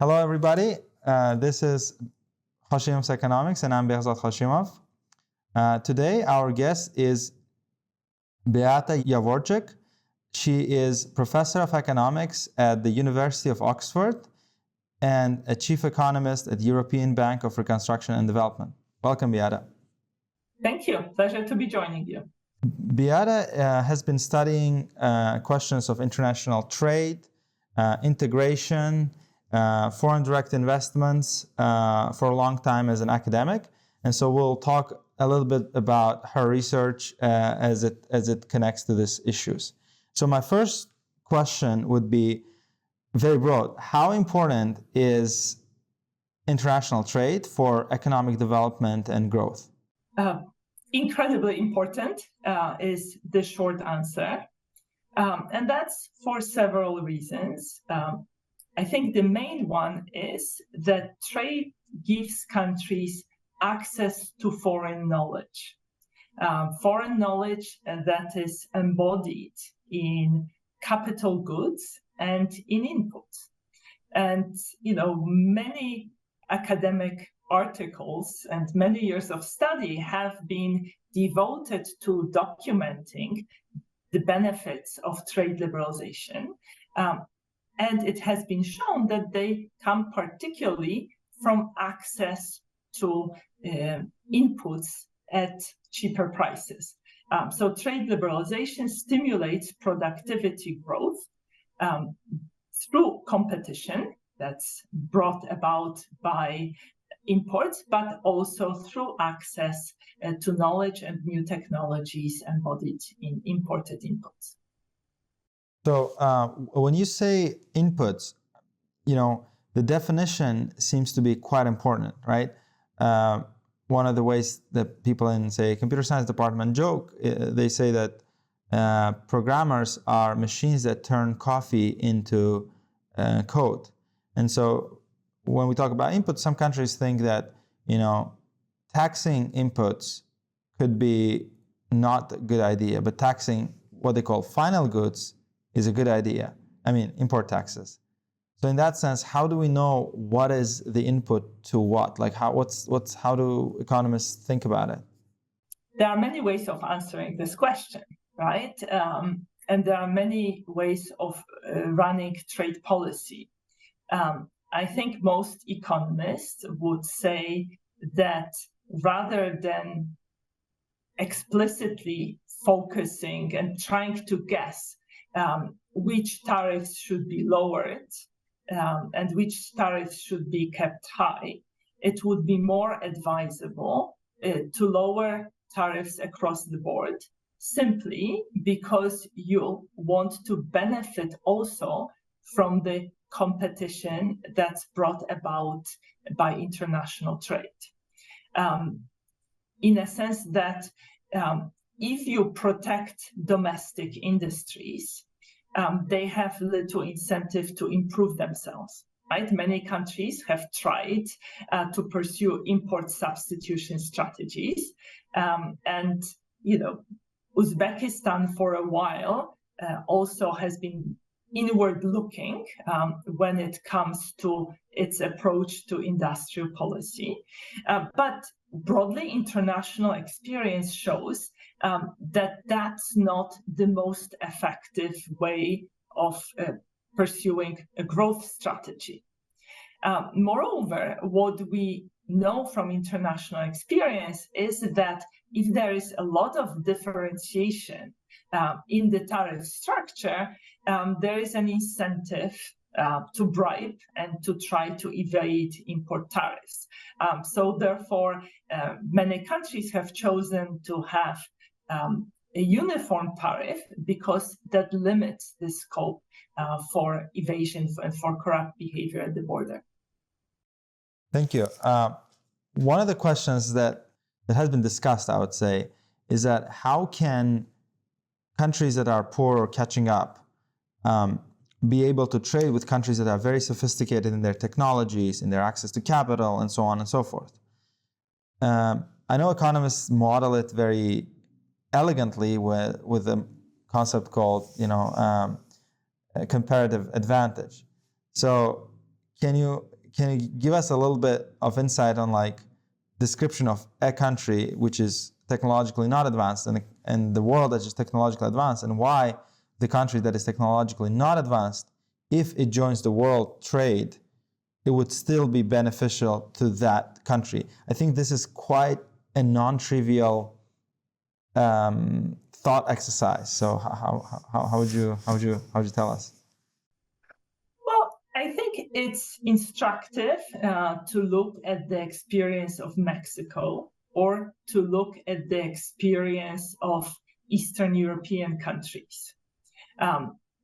Hello, everybody. This is Hashim's Economics, and I'm Behzad Hashimov. Today, our guest is Beata Javorcik. She is professor of economics at the University of Oxford and a chief economist at the European Bank of Reconstruction and Development. Welcome, Beata. Thank you. Pleasure to be joining you. Beata has been studying questions of international trade, integration, foreign direct investments for a long time as an academic. And so we'll talk a little bit about her research as it connects to these issues. So my first question would be very broad. How important is international trade for economic development and growth? Incredibly important is the short answer. And that's for several reasons. I think the main one is that trade gives countries access to foreign knowledge that is embodied in capital goods and in inputs. And, many academic articles and many years of study have been devoted to documenting the benefits of trade liberalization. And it has been shown that they come particularly from access to inputs at cheaper prices. So trade liberalization stimulates productivity growth through competition that's brought about by imports, but also through access to knowledge and new technologies embodied in imported inputs. So when you say inputs, the definition seems to be quite important, right? One of the ways that people in, say, computer science department joke, they say that programmers are machines that turn coffee into code. And so when we talk about inputs, some countries think that, taxing inputs could be not a good idea, but taxing what they call final goods is a good idea. Import taxes. So in that sense, how do we know what is the input to what? Like how do economists think about it? There are many ways of answering this question, right? And there are many ways of running trade policy. I think most economists would say that rather than explicitly focusing and trying to guess which tariffs should be lowered and which tariffs should be kept high, it would be more advisable to lower tariffs across the board, simply because you want to benefit also from the competition that's brought about by international trade. In a sense that if you protect domestic industries, they have little incentive to improve themselves, right? Many countries have tried to pursue import substitution strategies. And, Uzbekistan for a while also has been inward looking when it comes to its approach to industrial policy. But broadly, international experience shows that that's not the most effective way of pursuing a growth strategy. Moreover, what we know from international experience is that if there is a lot of differentiation in the tariff structure, there is an incentive to bribe and to try to evade import tariffs. So therefore, many countries have chosen to have a uniform tariff because that limits the scope for evasion and for corrupt behavior at the border. Thank you. One of the questions that has been discussed, I would say, is that how can countries that are poor or catching up be able to trade with countries that are very sophisticated in their technologies, in their access to capital, and so on and so forth. I know economists model it very elegantly with a concept called, comparative advantage. So can you give us a little bit of insight on like description of a country which is technologically not advanced and the world that is technologically advanced, and why the country that is technologically not advanced, if it joins the world trade, it would still be beneficial to that country? I think this is quite a non-trivial thought exercise. So how would you tell us? Well, I think it's instructive to look at the experience of Mexico, or to look at the experience of Eastern European countries.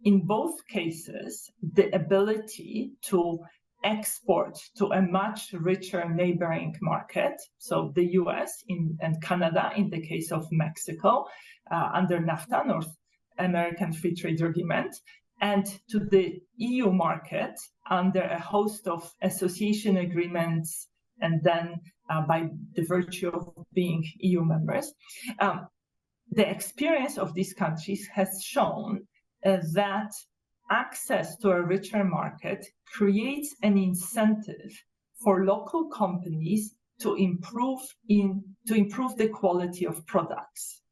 In both cases, the ability to export to a much richer neighboring market, so the US and Canada in the case of Mexico, under NAFTA, North American Free Trade Agreement, and to the EU market under a host of association agreements, and then by the virtue of being EU members. The experience of these countries has shown that access to a richer market creates an incentive for local companies to improve the quality of products.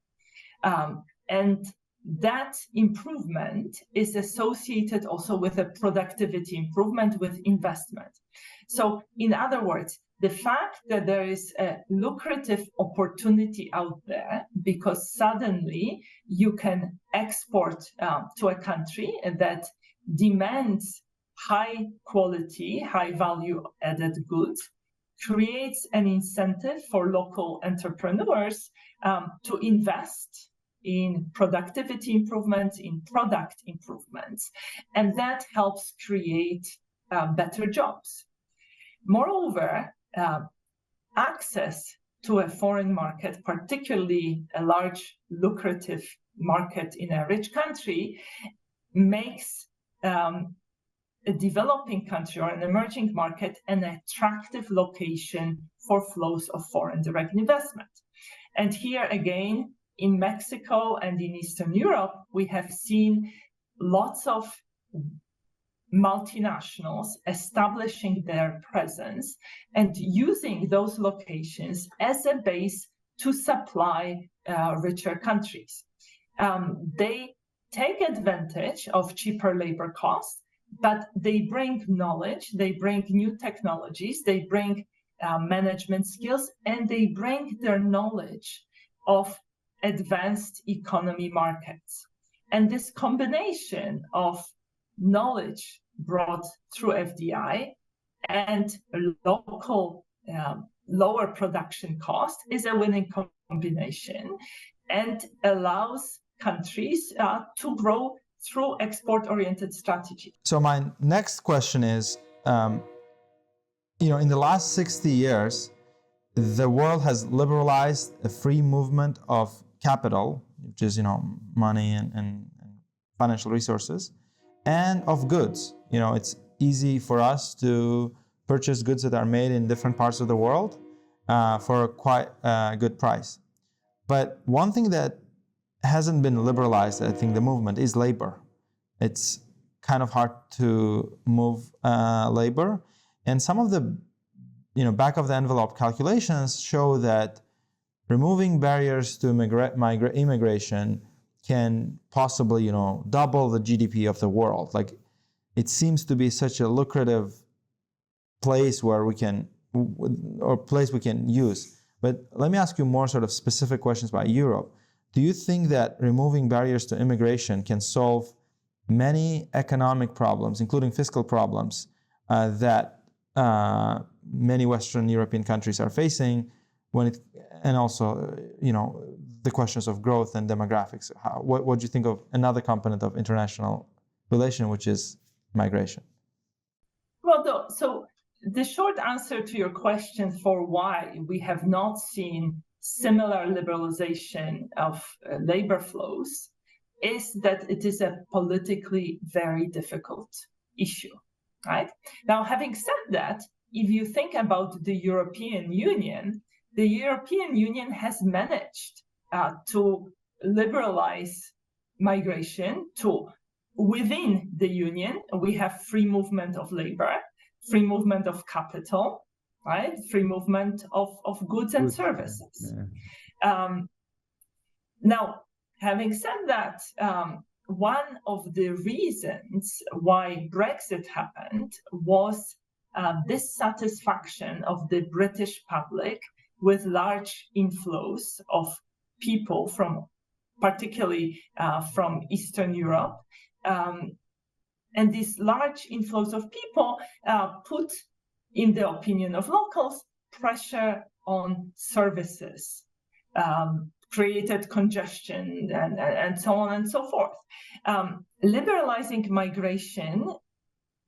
And that improvement is associated also with a productivity improvement, with investment. So in other words, the fact that there is a lucrative opportunity out there because suddenly you can export to a country that demands high quality, high value added goods, creates an incentive for local entrepreneurs to invest in productivity improvements, in product improvements, and that helps create better jobs. Moreover, access to a foreign market, particularly a large lucrative market in a rich country, makes a developing country or an emerging market an attractive location for flows of foreign direct investment. And here again, in Mexico and in Eastern Europe, we have seen lots of multinationals establishing their presence and using those locations as a base to supply richer countries. They take advantage of cheaper labor costs, but they bring knowledge, they bring new technologies, they bring management skills, and they bring their knowledge of advanced economy markets. And this combination of knowledge brought through FDI and local lower production cost is a winning combination and allows countries to grow through export-oriented strategy. So my next question is, in the last 60 years, the world has liberalized a free movement of capital, which is, money and financial resources, and of goods. It's easy for us to purchase goods that are made in different parts of the world for quite a good price. But one thing that hasn't been liberalized, I think, the movement is labor. It's kind of hard to move labor. And some of the back of the envelope calculations show that removing barriers to immigration can possibly, double the GDP of the world. Like, it seems to be such a lucrative place where we can use. But let me ask you more sort of specific questions about Europe. Do you think that removing barriers to immigration can solve many economic problems, including fiscal problems, that many Western European countries are facing, and also, the questions of growth and demographics? What do you think of another component of international relation, which is migration? Well, so the short answer to your question for why we have not seen similar liberalization of labor flows is that it is a politically very difficult issue, right? Now, having said that, if you think about the European Union has managed to liberalize migration to within the Union. We have free movement of labor. free movement of capital, right? Free movement of goods and services. Yeah. Now, having said that, one of the reasons why Brexit happened was dissatisfaction of the British public with large inflows of people from, particularly from Eastern Europe. And these large inflows of people put, in the opinion of locals, pressure on services, created congestion, and so on and so forth. Liberalizing migration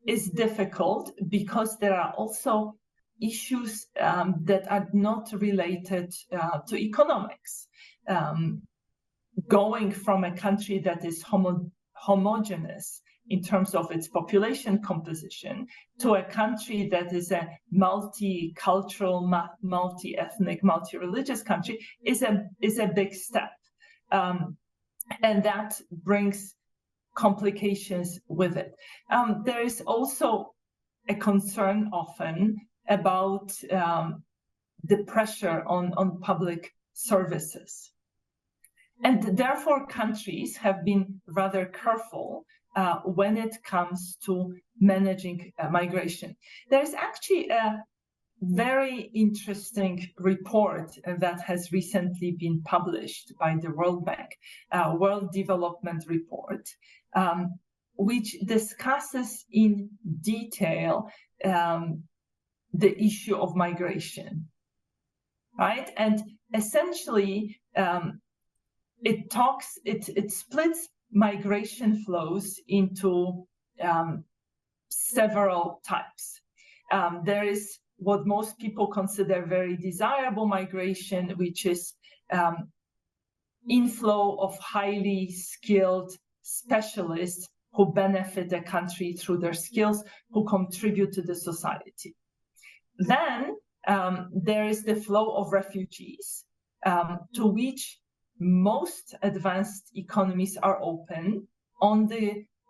is difficult because there are also issues that are not related to economics. Going from a country that is homogeneous in terms of its population composition to a country that is a multicultural, multi-ethnic, multi-religious country is a big step. And that brings complications with it. There is also a concern often about the pressure on public services. And therefore, countries have been rather careful when it comes to managing migration. There's actually a very interesting report that has recently been published by the World Bank, World Development Report, which discusses in detail the issue of migration, right? And essentially, it splits migration flows into several types. There is what most people consider very desirable migration, which is inflow of highly skilled specialists who benefit the country through their skills, who contribute to the society. Then there is the flow of refugees, to which most advanced economies are open on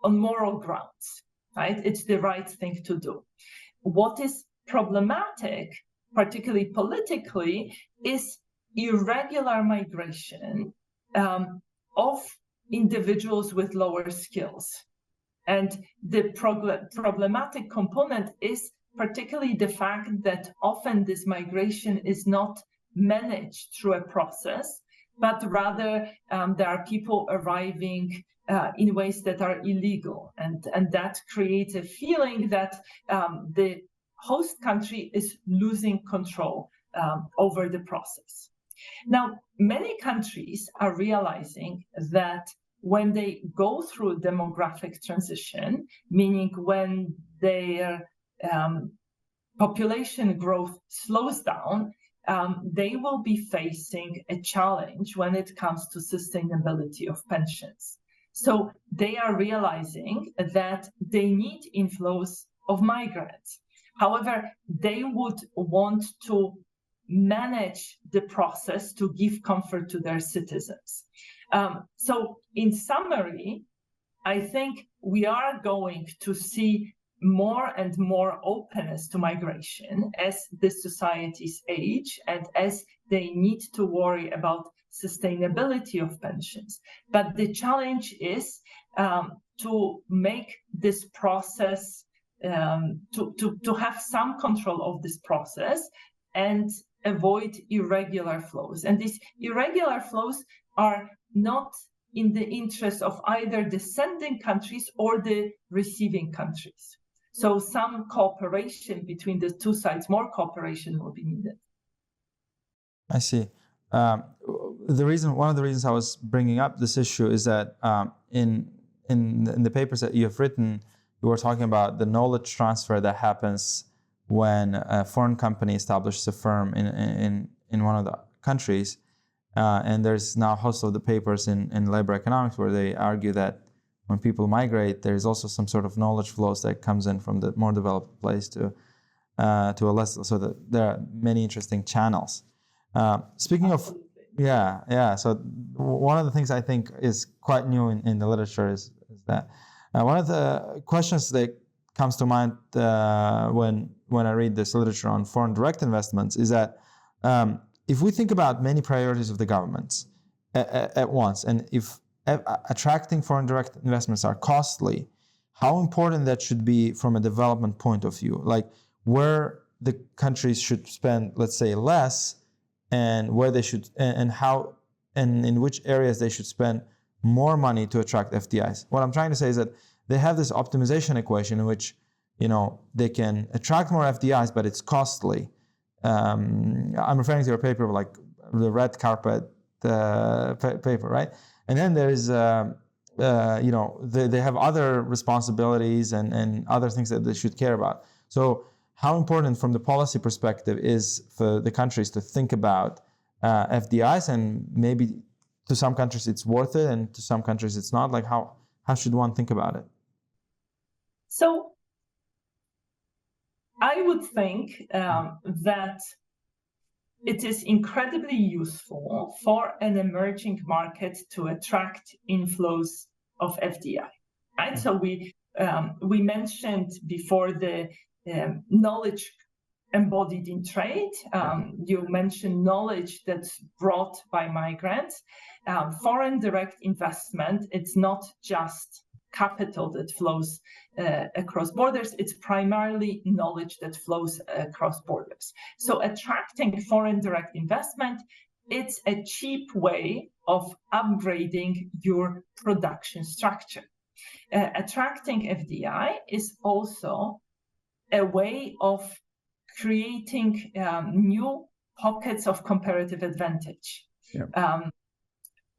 moral grounds, right? It's the right thing to do. What is problematic, particularly politically, is irregular migration of individuals with lower skills. And the problematic component is particularly the fact that often this migration is not managed through a process, but rather there are people arriving in ways that are illegal. And that creates a feeling that the host country is losing control over the process. Now, many countries are realizing that when they go through demographic transition, meaning when their population growth slows down, they will be facing a challenge when it comes to sustainability of pensions. So they are realizing that they need inflows of migrants. However, they would want to manage the process to give comfort to their citizens. So in summary, I think we are going to see more and more openness to migration as the societies age and as they need to worry about sustainability of pensions. But the challenge is to make this process, to have some control of this process and avoid irregular flows. And these irregular flows are not in the interest of either the sending countries or the receiving countries. So some cooperation between the two sides, more cooperation will be needed. I see. One of the reasons I was bringing up this issue is that in the papers that you have written, you were talking about the knowledge transfer that happens when a foreign company establishes a firm in one of the countries. And there's now a host of the papers in labor economics where they argue that when people migrate, there's also some sort of knowledge flows that comes in from the more developed place to a less, so that there are many interesting channels. Speaking of, so one of the things I think is quite new in the literature is that one of the questions that comes to mind when I read this literature on foreign direct investments is that if we think about many priorities of the governments at once, and if attracting foreign direct investments are costly, how important that should be from a development point of view, like where the countries should spend, let's say, less, and where they should, and how, and in which areas they should spend more money to attract FDIs. What I'm trying to say is that they have this optimization equation in which, they can attract more FDIs, but it's costly. I'm referring to your paper, like the red carpet paper, right? And then there is, they have other responsibilities and other things that they should care about. So how important from the policy perspective is for the countries to think about FDIs, and maybe to some countries it's worth it and to some countries it's not? Like how should one think about it? So I would think that it is incredibly useful for an emerging market to attract inflows of FDI, right? So we mentioned before the knowledge embodied in trade. You mentioned knowledge that's brought by migrants. Foreign direct investment, it's not just capital that flows across borders, it's primarily knowledge that flows across borders. So attracting foreign direct investment, it's a cheap way of upgrading your production structure. Attracting FDI is also a way of creating new pockets of comparative advantage.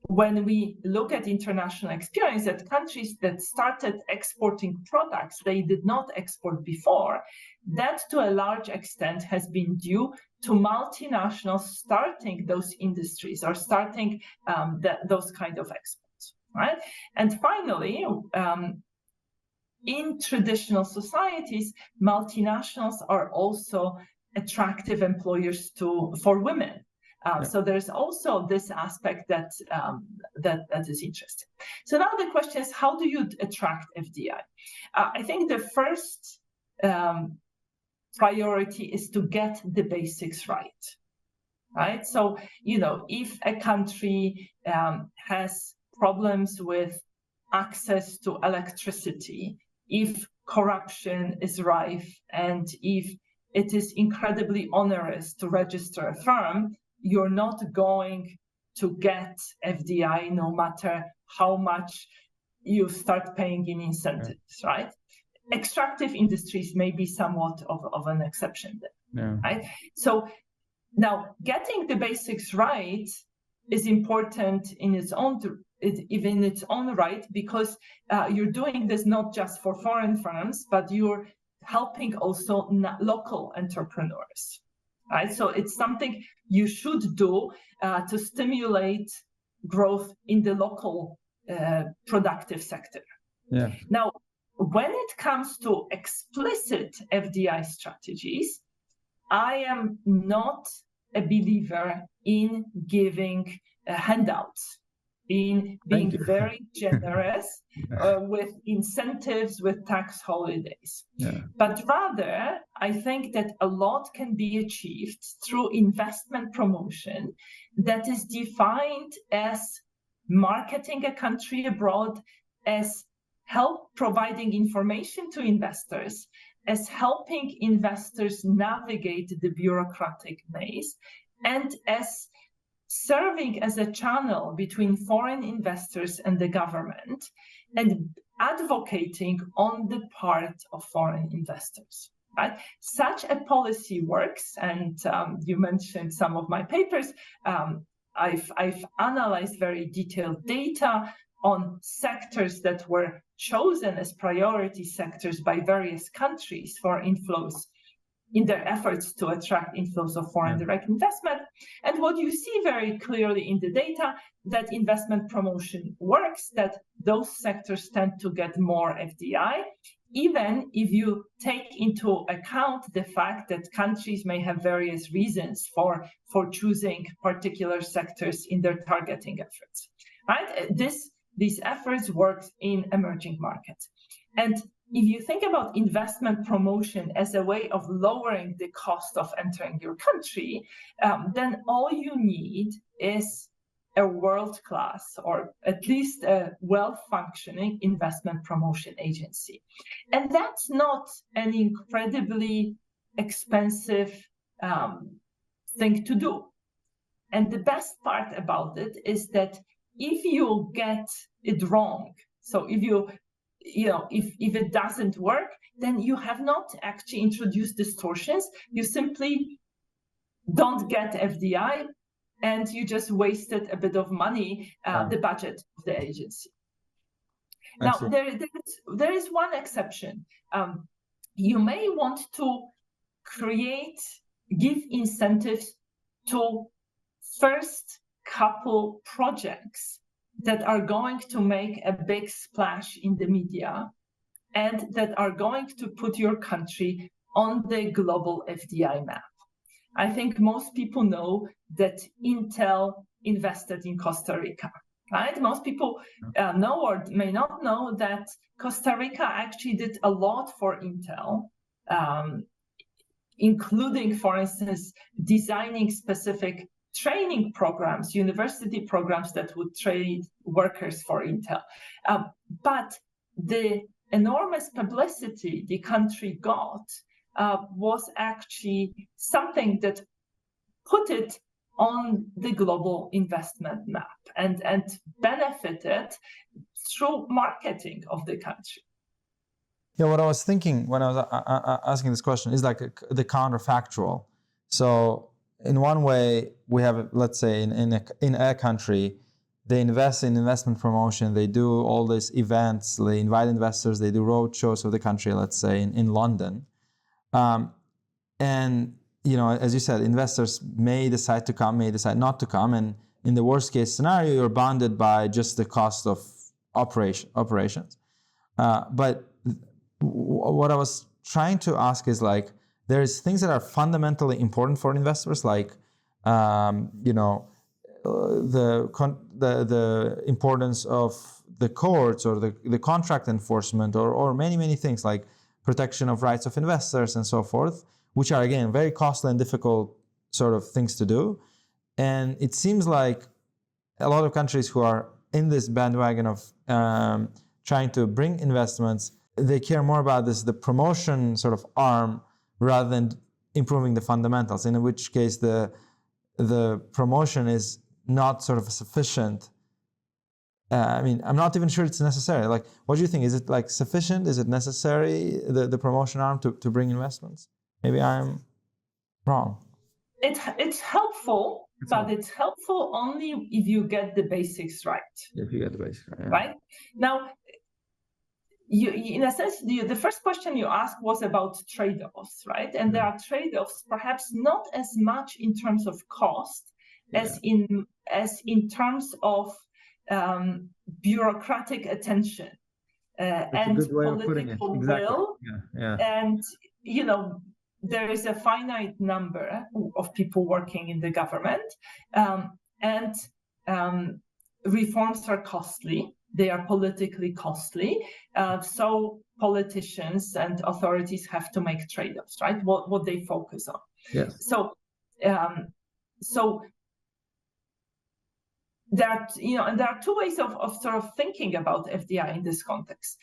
When we look at international experience, that countries that started exporting products they did not export before, that to a large extent has been due to multinationals starting those industries or starting those kind of exports, right? And finally, in traditional societies, multinationals are also attractive employers for women. So there's also this aspect that is interesting. So now the question is, how do you attract FDI? I think the first priority is to get the basics right? So, if a country has problems with access to electricity, if corruption is rife, and if it is incredibly onerous to register a firm, you're not going to get FDI no matter how much you start paying in incentives, right? Extractive industries may be somewhat of an exception there, right? So now getting the basics right is important in its own right, because you're doing this not just for foreign firms, but you're helping also local entrepreneurs. Right, so it's something you should do to stimulate growth in the local productive sector. Now, when it comes to explicit FDI strategies, I am not a believer in giving handouts, in being very generous with incentives, with tax holidays. But rather, I think that a lot can be achieved through investment promotion that is defined as marketing a country abroad, as help providing information to investors, as helping investors navigate the bureaucratic maze, and as serving as a channel between foreign investors and the government, and advocating on the part of foreign investors. Right? Such a policy works, and you mentioned some of my papers. I've analyzed very detailed data on sectors that were chosen as priority sectors by various countries for inflows in their efforts to attract inflows of foreign direct investment. And what you see very clearly in the data, that investment promotion works, that those sectors tend to get more FDI, even if you take into account the fact that countries may have various reasons for choosing particular sectors in their targeting efforts. Right? These efforts work in emerging markets. And if you think about investment promotion as a way of lowering the cost of entering your country, then all you need is a world-class, or at least a well-functioning investment promotion agency. And that's not an incredibly expensive thing to do. And the best part about it is that if you get it wrong, so if it doesn't work, then you have not actually introduced distortions. You simply don't get FDI, and you just wasted a bit of money, the budget of the agency. Now, there is one exception. You may want to give incentives to first couple projects that are going to make a big splash in the media and that are going to put your country on the global FDI map. I think most people know that Intel invested in Costa Rica, right? Most people know or may not know that Costa Rica actually did a lot for Intel, including, for instance, designing specific training programs, university programs that would train workers for Intel. But the enormous publicity the country got was actually something that put it on the global investment map and benefited through marketing of the country. Yeah, what I was thinking when I was asking this question is like the counterfactual. So in one way, we have, let's say, in a country, they invest in investment promotion, they do all these events, they invite investors, they do road shows of the country, let's say, in London. And, as you said, investors may decide to come, may decide not to come. And in the worst case scenario, you're bounded by just the cost of operations. But what I was trying to ask is, like, there's things that are fundamentally important for investors, like, the importance of the courts or the contract enforcement or many things like protection of rights of investors and so forth, which are, again, very costly and difficult sort of things to do. And it seems like a lot of countries who are in this bandwagon of trying to bring investments, they care more about the promotion sort of arm rather than improving the fundamentals, in which case the promotion is not sort of sufficient. I'm not even sure it's necessary. Like, what do you think? Is it like sufficient? Is it necessary, the promotion arm to bring investments? Maybe I'm wrong. It's helpful, but it's helpful only if you get the basics right. If you get the basics right. Yeah. Right? Now, in a sense, the first question you asked was about trade-offs, right? And there are trade-offs, perhaps not as much in terms of cost as in terms of bureaucratic attention and political will. And there is a finite number of people working in the government, and reforms are costly. They are politically costly. So politicians and authorities have to make trade-offs, right? What they focus on. Yes. So there are two ways of sort of thinking about FDI in this context.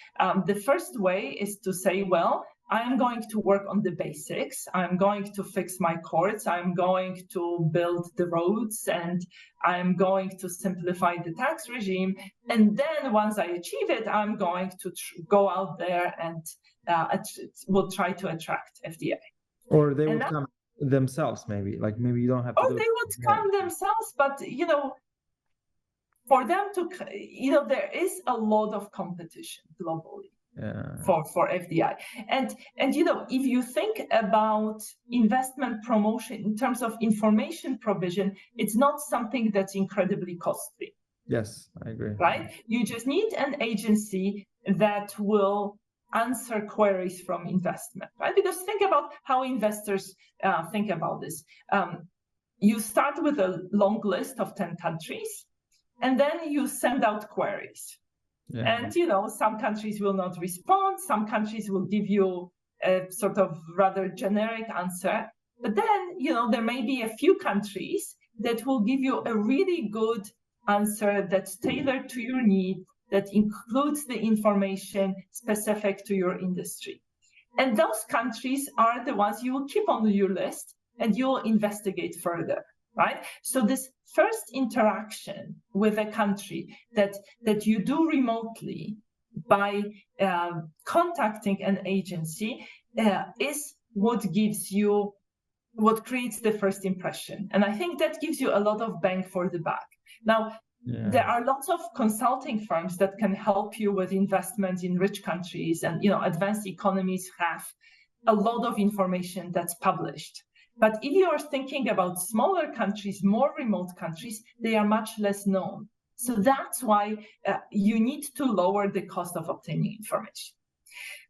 The first way is to say, well, I'm going to work on the basics. I'm going to fix my courts. I'm going to build the roads, and I'm going to simplify the tax regime. And then once I achieve it, I'm going to go out there and will try to attract FDI. Or they would come themselves, maybe. Like, maybe you don't have to do it. Or they would come themselves, but, for them to, there is a lot of competition globally. For FDI. And if you think about investment promotion in terms of information provision, it's not something that's incredibly costly. Yes, I agree. Right? You just need an agency that will answer queries from investment, right? Because think about how investors think about this. You start with a long list of 10 countries, and then you send out queries. And, some countries will not respond. Some countries will give you a sort of rather generic answer. But then, there may be a few countries that will give you a really good answer that's tailored to your need, that includes the information specific to your industry. And those countries are the ones you will keep on your list and you'll investigate further, right? So this first interaction with a country that you do remotely by contacting an agency is what creates the first impression. And I think that gives you a lot of bang for the buck. Now, there are lots of consulting firms that can help you with investments in rich countries, and advanced economies have a lot of information that's published. But if you are thinking about smaller countries, more remote countries, they are much less known. So that's why you need to lower the cost of obtaining information.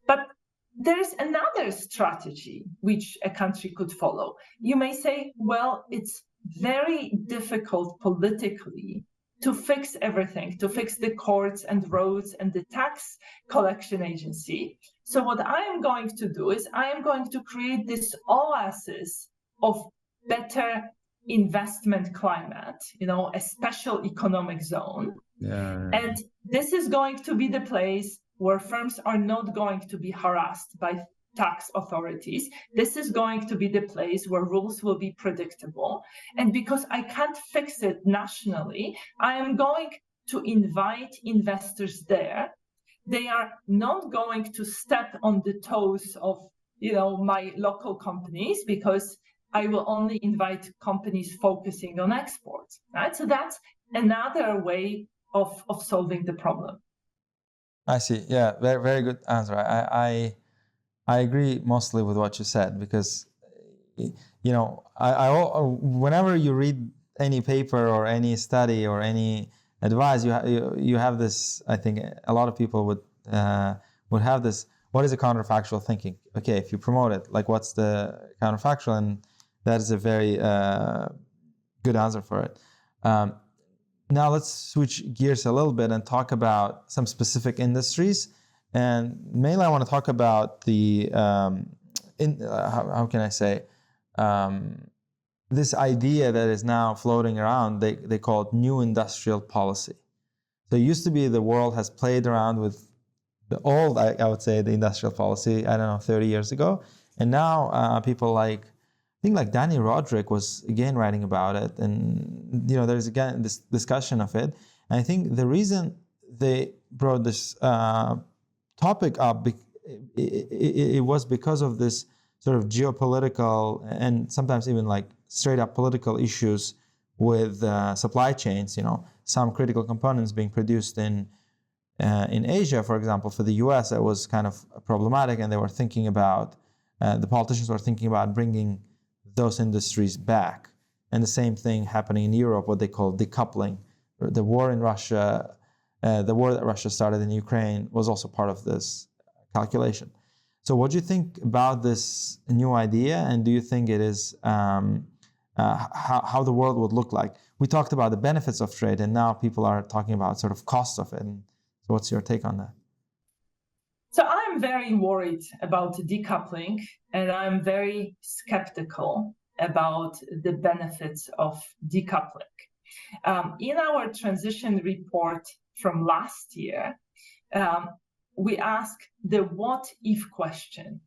But there's another strategy which a country could follow. You may say, well, it's very difficult politically to fix everything, to fix the courts and roads and the tax collection agency. So what I am going to do is I am going to create this oasis of better investment climate, a special economic zone. And this is going to be the place where firms are not going to be harassed by tax authorities. This is going to be the place where rules will be predictable. And because I can't fix it nationally, I am going to invite investors there. They are not going to step on the toes of, my local companies, because I will only invite companies focusing on exports, right? So that's another way of solving the problem. I see. Yeah, very, very good answer. I agree mostly with what you said, because, whenever you read any paper or any study or any advice, you have this. I think a lot of people would have this. What is a counterfactual thinking? Okay, if you promote it, like what's the counterfactual? And that is a very good answer for it. Now let's switch gears a little bit and talk about some specific industries. And mainly I want to talk about the, how can I say, this idea that is now floating around, they call it new industrial policy. So it used to be the world has played around with the old, I would say, the industrial policy, 30 years ago. And now people I think Danny Roderick was again writing about it. And, there's again this discussion of it. And I think the reason they brought this topic up, it was because of this sort of geopolitical and sometimes even straight up political issues with supply chains. Some critical components being produced in Asia, for example, for the US, that was kind of problematic, and they were thinking about the politicians were thinking about bringing those industries back. And the same thing happening in Europe, what they call decoupling. The war in Russia. The war that Russia started in Ukraine was also part of this calculation. So what do you think about this new idea? And do you think it is how the world would look like? We talked about the benefits of trade, and now people are talking about sort of costs of it. And so what's your take on that? So I'm very worried about decoupling, and I'm very skeptical about the benefits of decoupling. In our transition report from last year, we asked the what-if question.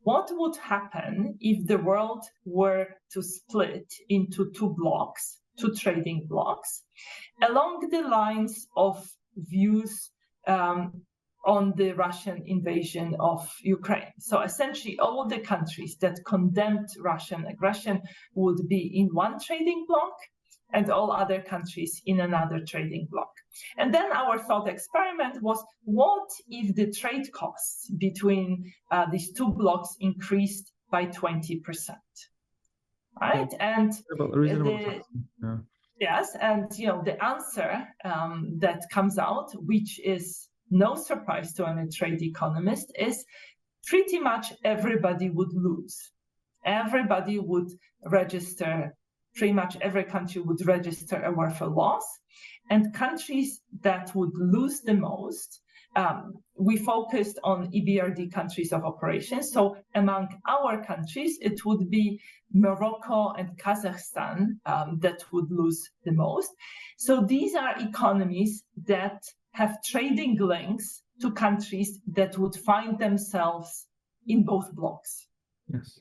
What would happen if the world were to split into two trading blocks, along the lines of views on the Russian invasion of Ukraine? So essentially, all the countries that condemned Russian aggression would be in one trading bloc, and all other countries in another trading bloc. And then our thought experiment was, what if the trade costs between these two blocks increased by 20%? Right? And yes, and the answer that comes out, which is no surprise to any trade economist, is pretty much everybody would lose. Everybody would register. Pretty much every country would register a worthwhile loss. And countries that would lose the most, we focused on EBRD countries of operation. So among our countries, it would be Morocco and Kazakhstan that would lose the most. So these are economies that have trading links to countries that would find themselves in both blocks. Yes.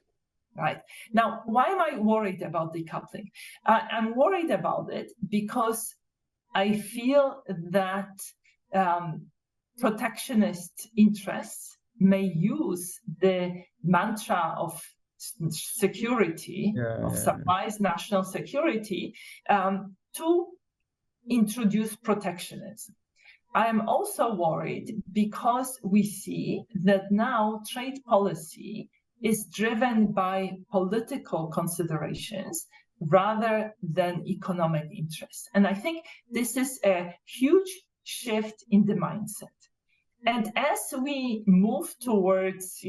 Right. Now, why am I worried about decoupling? I'm worried about it because I feel that protectionist interests may use the mantra of security, of supplies, national security, to introduce protectionism. I am also worried because we see that now trade policy is driven by political considerations rather than economic interests. And I think this is a huge shift in the mindset. And as we move towards,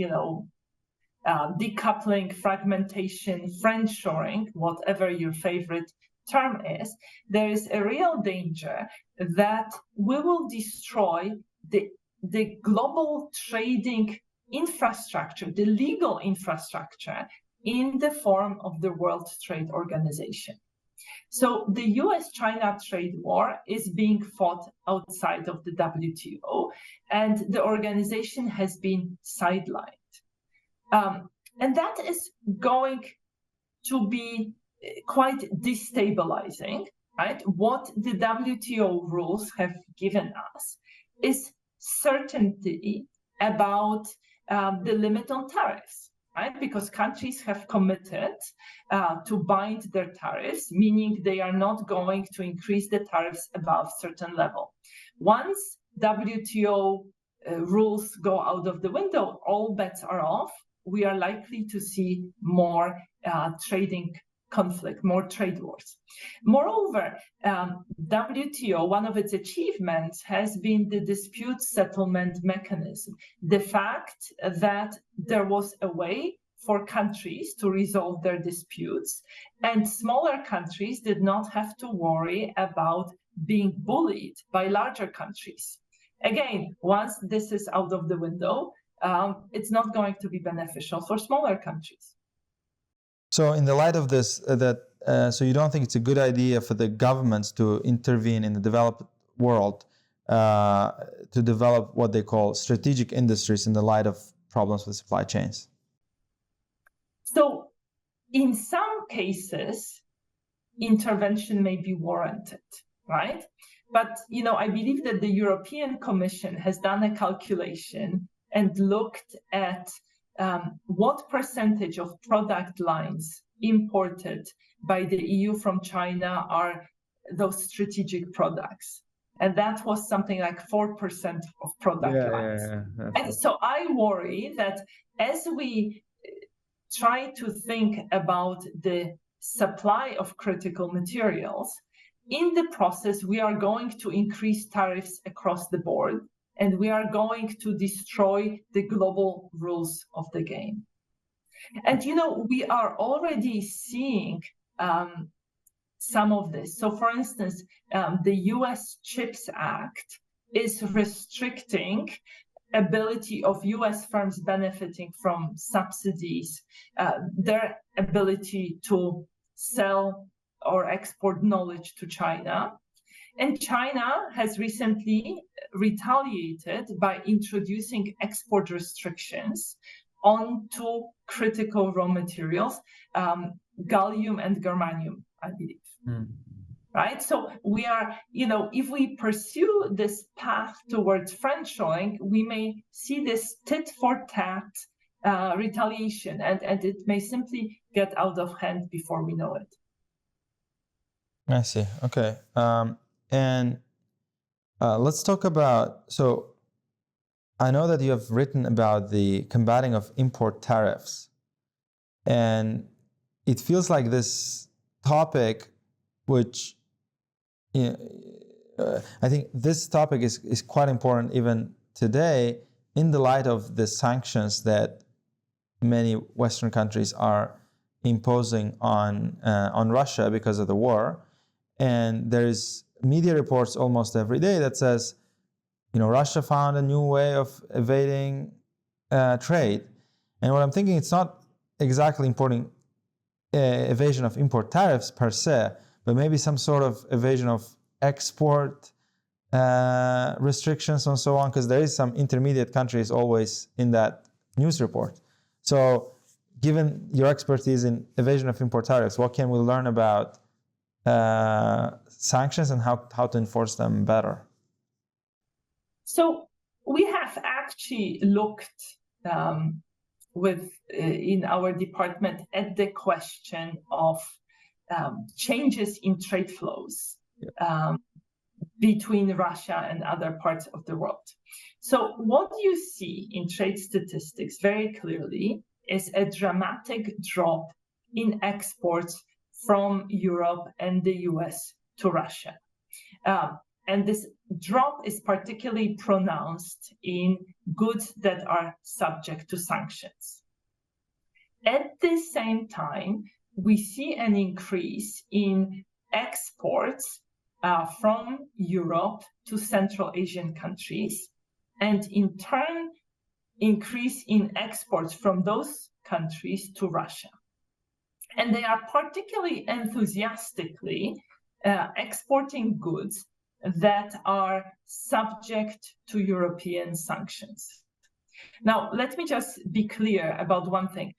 decoupling, fragmentation, friendshoring, whatever your favorite term is, there is a real danger that we will destroy the global trading infrastructure, the legal infrastructure in the form of the World Trade Organization. So the US-China trade war is being fought outside of the WTO, and the organization has been sidelined. And that is going to be quite destabilizing, right? What the WTO rules have given us is certainty about the limit on tariffs, right? Because countries have committed to bind their tariffs, meaning they are not going to increase the tariffs above certain level. Once WTO rules go out of the window, all bets are off. We are likely to see more trading conflict, more trade wars. Moreover, WTO, one of its achievements has been the dispute settlement mechanism. The fact that there was a way for countries to resolve their disputes, and smaller countries did not have to worry about being bullied by larger countries. Again, once this is out of the window, it's not going to be beneficial for smaller countries. So in the light of this, so you don't think it's a good idea for the governments to intervene in the developed world to develop what they call strategic industries in the light of problems with supply chains? So in some cases, intervention may be warranted, right? But, I believe that the European Commission has done a calculation and looked at what percentage of product lines imported by the EU from China are those strategic products. And that was something like 4% of product lines. And so I worry that as we try to think about the supply of critical materials, in the process, we are going to increase tariffs across the board, and we are going to destroy the global rules of the game. And, we are already seeing some of this. So, for instance, the US CHIPS Act is restricting ability of US firms benefiting from subsidies, their ability to sell or export knowledge to China. And China has recently retaliated by introducing export restrictions onto critical raw materials, gallium and germanium, I believe. Right? So we are, if we pursue this path towards friendshoring, we may see this tit for tat retaliation, and it may simply get out of hand before we know it. I see. Okay. And let's talk about, so I know that you have written about the combating of import tariffs, and it feels like this topic, which I think this topic is quite important even today in the light of the sanctions that many Western countries are imposing on Russia because of the war. And there is media reports almost every day that says, Russia found a new way of evading trade. And what I'm thinking, it's not exactly importing evasion of import tariffs per se, but maybe some sort of evasion of export restrictions and so on, because there is some intermediate countries always in that news report. So given your expertise in evasion of import tariffs, what can we learn about sanctions and how to enforce them better? So we have actually looked in our department at the question of changes in trade flows between Russia and other parts of the world. So what you see in trade statistics very clearly is a dramatic drop in exports from Europe and the US to Russia. And this drop is particularly pronounced in goods that are subject to sanctions. At the same time, we see an increase in exports from Europe to Central Asian countries, and in turn, increase in exports from those countries to Russia. And they are particularly enthusiastically exporting goods that are subject to European sanctions. Now, let me just be clear about one thing.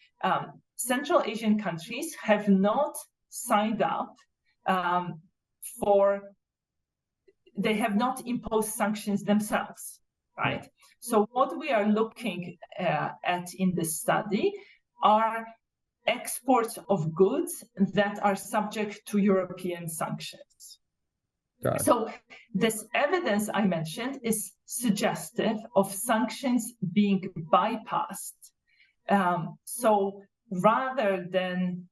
Central Asian countries have not signed up they have not imposed sanctions themselves, right? So what we are looking at in this study are exports of goods that are subject to European sanctions. So this evidence I mentioned is suggestive of sanctions being bypassed. So rather than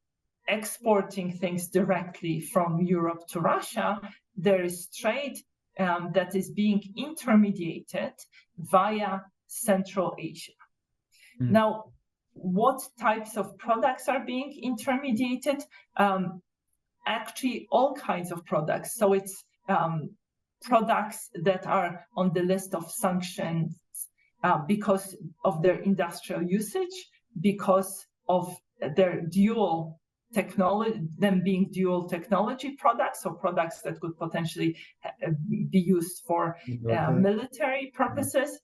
exporting things directly from Europe to Russia, there is trade that is being intermediated via Central Asia. Now, what types of products are being intermediated? Actually, all kinds of products. So it's products that are on the list of sanctions because of their industrial usage, because of their dual technology, them being dual technology products, or products that could potentially be used for military purposes,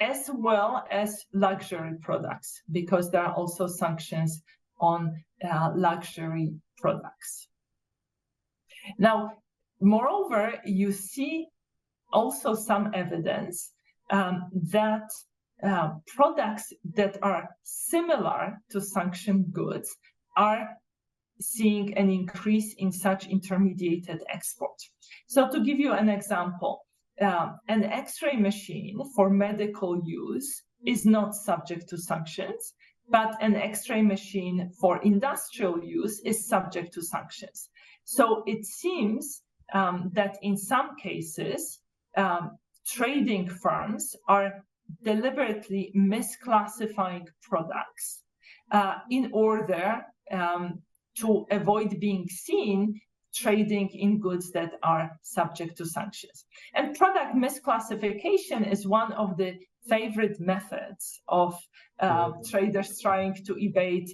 as well as luxury products, because there are also sanctions on luxury products. Now, moreover, you see also some evidence that products that are similar to sanctioned goods are seeing an increase in such intermediated export. So to give you an example, an X-ray machine for medical use is not subject to sanctions, but an X-ray machine for industrial use is subject to sanctions. So it seems that in some cases, trading firms are deliberately misclassifying products in order to avoid being seen trading in goods that are subject to sanctions. And product misclassification is one of the favorite methods of traders trying to evade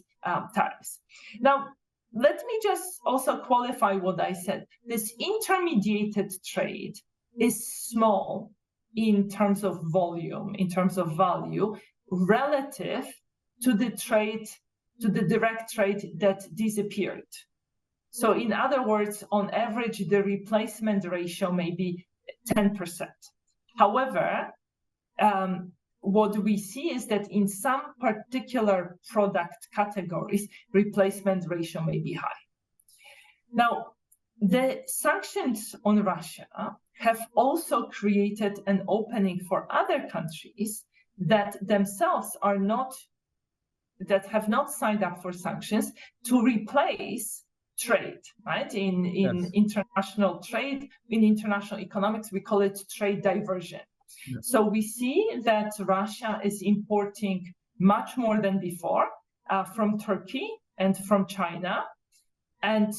tariffs. Now, let me just also qualify what I said. This intermediated trade is small in terms of volume, in terms of value, relative to the trade, to the direct trade that disappeared. So in other words, on average, the replacement ratio may be 10%. However, what we see is that in some particular product categories, replacement ratio may be high. Now, the sanctions on Russia have also created an opening for other countries that themselves are not, that have not signed up for sanctions to replace trade, right? In international trade, in international economics, we call it trade diversion. Yes. So we see that Russia is importing much more than before from Turkey and from China. And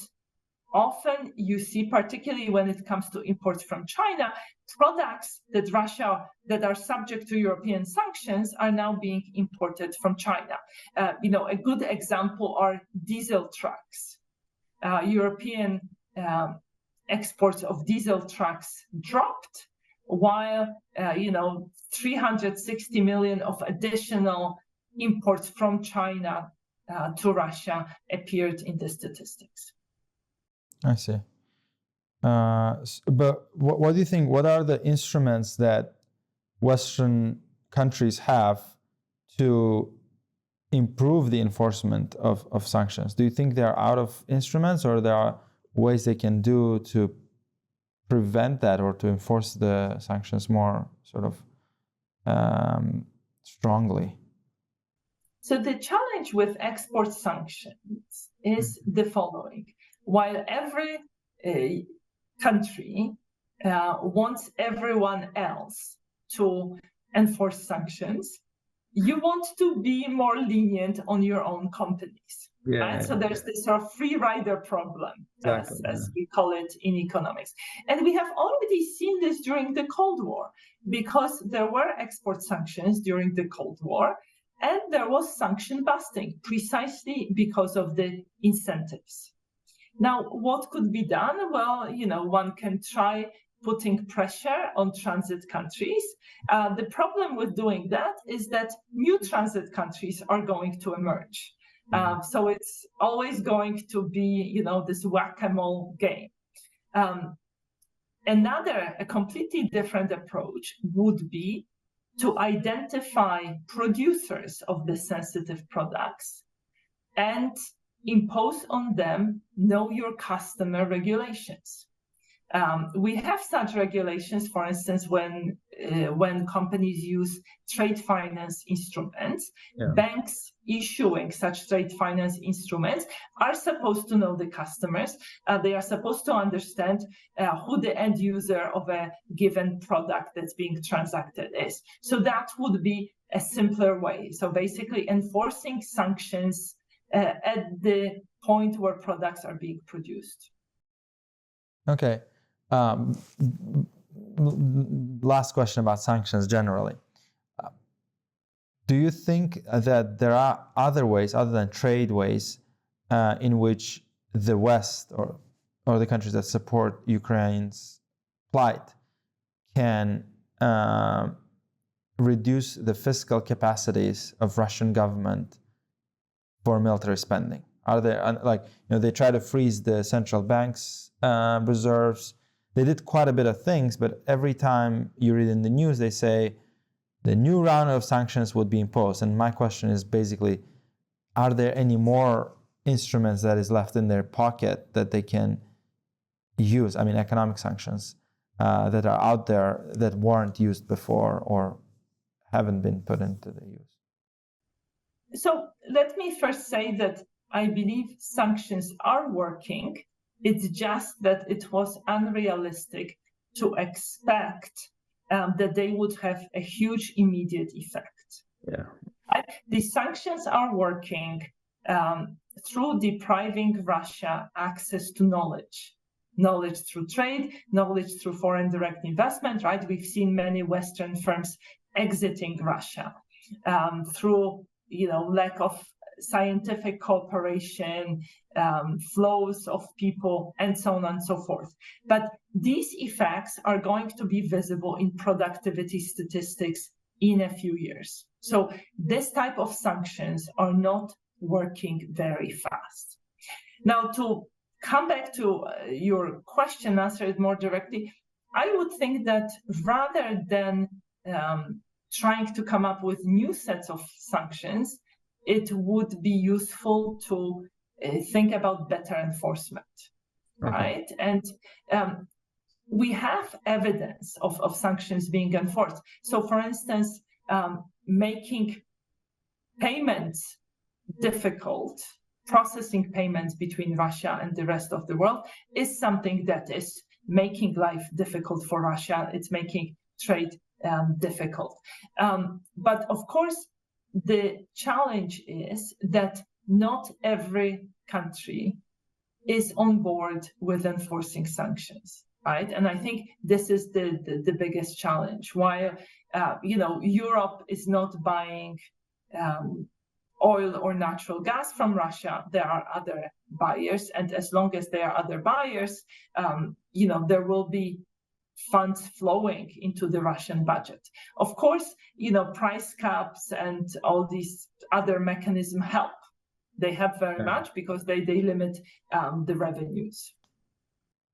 often you see, particularly when it comes to imports from China, products that are subject to European sanctions are now being imported from China. A good example are diesel trucks. European exports of diesel trucks dropped, while 360 million of additional imports from China to Russia appeared in the statistics. I see. But what do you think? What are the instruments that Western countries have to improve the enforcement of sanctions? Do you think they're out of instruments, or there are ways they can do to prevent that or to enforce the sanctions more sort of strongly? So the challenge with export sanctions is the following. While every country wants everyone else to enforce sanctions, you want to be more lenient on your own companies. Right? So there's this sort of free rider problem, as we call it in economics. And we have already seen this during the Cold War, because there were export sanctions during the Cold War, and there was sanction busting precisely because of the incentives. Now, what could be done? Well, one can try putting pressure on transit countries. The problem with doing that is that new transit countries are going to emerge. So it's always going to be, this whack-a-mole game. A completely different approach would be to identify producers of the sensitive products and impose on them know your customer regulations. We have such regulations, for instance, when companies use trade finance instruments. Banks issuing such trade finance instruments are supposed to know the customers. They are supposed to understand who the end user of a given product that's being transacted is. So that would be a simpler way. So basically enforcing sanctions at the point where products are being produced. Okay. Last question about sanctions generally. Do you think that there are other ways, other than trade ways, in which the West or the countries that support Ukraine's plight can reduce the fiscal capacities of Russian government for military spending? Are there, they try to freeze the central bank's reserves. They did quite a bit of things, but every time you read in the news, they say the new round of sanctions would be imposed. And my question is basically, are there any more instruments that is left in their pocket that they can use? I mean, economic sanctions that are out there that weren't used before or haven't been put into the use. So let me first say that I believe sanctions are working. It's just that it was unrealistic to expect that they would have a huge immediate effect. The sanctions are working through depriving Russia access to knowledge through trade, knowledge through foreign direct investment, right? We've seen many Western firms exiting Russia through, lack of scientific cooperation, flows of people, and so on and so forth. But these effects are going to be visible in productivity statistics in a few years. So this type of sanctions are not working very fast. Now, to come back to your question, answer it more directly, I would think that rather than trying to come up with new sets of sanctions, it would be useful to think about better enforcement, right? And we have evidence of sanctions being enforced. So, for instance, making payments difficult, processing payments between Russia and the rest of the world is something that is making life difficult for Russia. It's making trade difficult. But of course, the challenge is that not every country is on board with enforcing sanctions, right? And I think this is the biggest challenge. While Europe is not buying oil or natural gas from Russia, there are other buyers, and as long as there are other buyers, there will be funds flowing into the Russian budget. Of course, price caps and all these other mechanisms help. They help very much because they limit the revenues.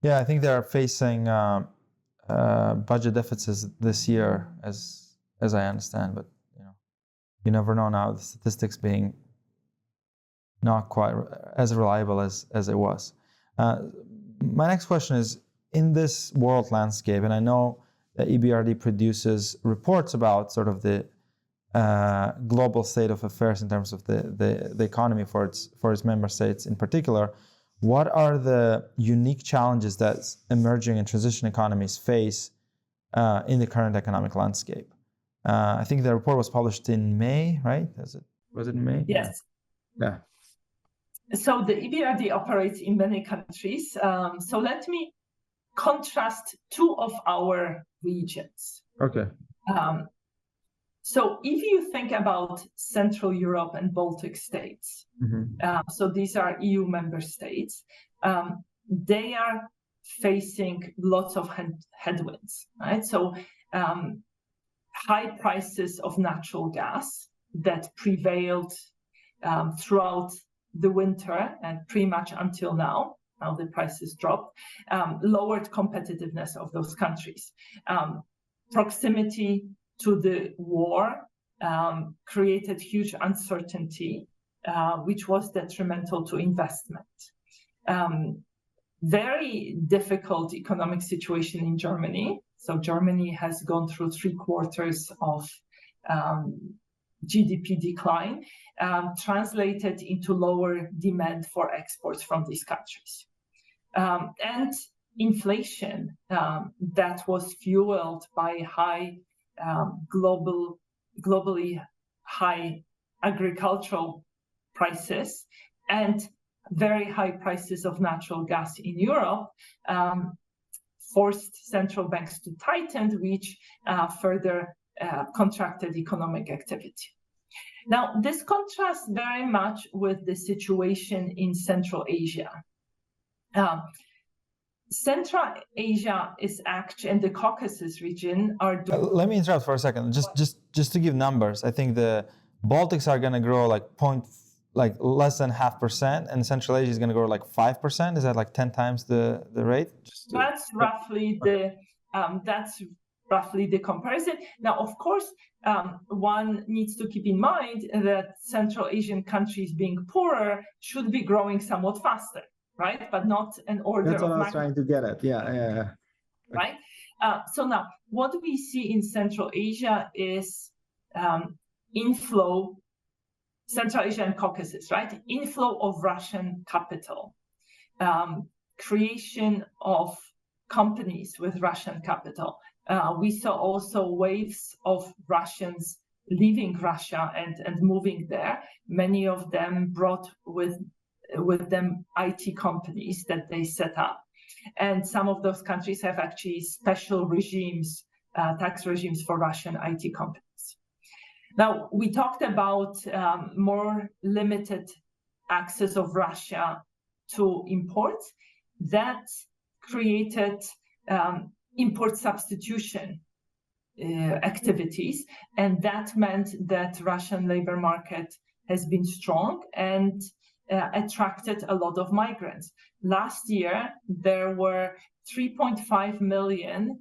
Yeah, I think they are facing budget deficits this year, as I understand. But you never know now. The statistics being not quite as reliable as it was. My next question is, in this world landscape, and I know that EBRD produces reports about sort of the global state of affairs in terms of the economy for its member states in particular. What are the unique challenges that emerging and transition economies face in the current economic landscape? I think the report was published in May, right? Was it in May? Yes. Yeah. So the EBRD operates in many countries. So let me contrast two of our regions. Okay. So if you think about Central Europe and Baltic states, so these are EU member states, they are facing lots of headwinds, right? So high prices of natural gas that prevailed throughout the winter and pretty much until now. Now the prices dropped, lowered competitiveness of those countries. Proximity to the war created huge uncertainty, which was detrimental to investment. Very difficult economic situation in Germany. So Germany has gone through 3 quarters of GDP decline, translated into lower demand for exports from these countries. And inflation that was fueled by high globally high agricultural prices and very high prices of natural gas in Europe forced central banks to tighten, which further contracted economic activity. Now, this contrasts very much with the situation in Central Asia. Central Asia is actually, and the Caucasus region are. Let me interrupt for a second. Just to give numbers, I think the Baltics are going to grow like less than 0.5%, and Central Asia is going to grow like 5%. Is that like 10 times the rate? That's roughly the comparison. Now, of course, one needs to keep in mind that Central Asian countries being poorer should be growing somewhat faster, right? But not an order. That's what I was trying to get at. Yeah. Right. So now, what we see in Central Asia is inflow. Central Asia and Caucasus, right? Inflow of Russian capital, creation of companies with Russian capital. We saw also waves of Russians leaving Russia and moving there. Many of them brought with them IT companies that they set up. And some of those countries have actually special regimes, tax regimes for Russian IT companies. Now, we talked about more limited access of Russia to imports. That created import substitution activities, and that meant that Russian labor market has been strong and attracted a lot of migrants. Last year, there were 3.5 million